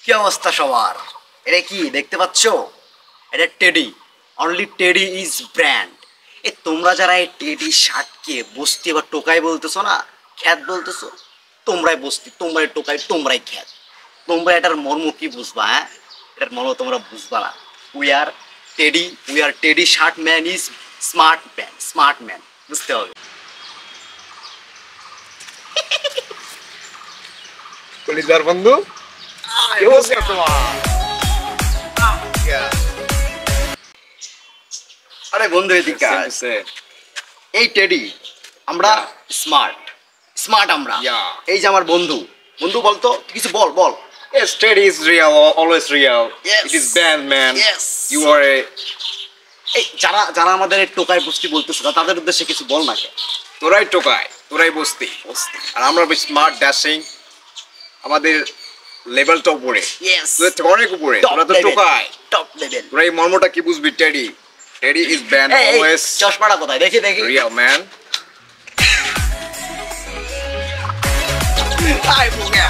কি অবস্থা সবার? এটা কি দেখতে পাচ্ছ? এটা teddy. Only teddy is brand. তোমরা যারা এই টেডি শার্টকে বস্তি বা টোকাই বলতেছো না, খ্যাত বলতেছো, তোমরাই বস্তি, তোমরাই টোকাই, তোমরাই খ্যাত। তোমরা এটার মর্ম কি বুঝবা? হ্যাঁ, এটার মর্ম তোমরা বুঝবা না। We are teddy shirt man is smart man, smart man, বুঝতে হবে। কলিজার বন্ধু, কি অবস্থা তোমার? আরে বন্ধু এদিকে আয়। এই টেডি আমরা স্মার্ট, স্মার্ট আমরা। এই যে আমার বন্ধু, বন্ধু বলতো কিছু, বল বল। Yes, Teddy is real, always real. Yes. It is band, man. Yes. You are a... এই যারা যারা আমাদের এই টোকাই বস্তি বলতেছে না, তাদের উদ্দেশ্যে কিছু বল না। তোরাই টোকাই, তোরাই বস্তি। আর আমরা স্মার্ট ড্যাশিং, আমাদের লেভেলটা উপরে। Yes. তোদের অনেক উপরে, তোরা তো টোকাই। Top level. তোরা এই মর্মটা কি বুঝবি? Teddy, teddy is band, always চশমাটা কোথায়? দেখি দেখি। real, man. আয় বুগা।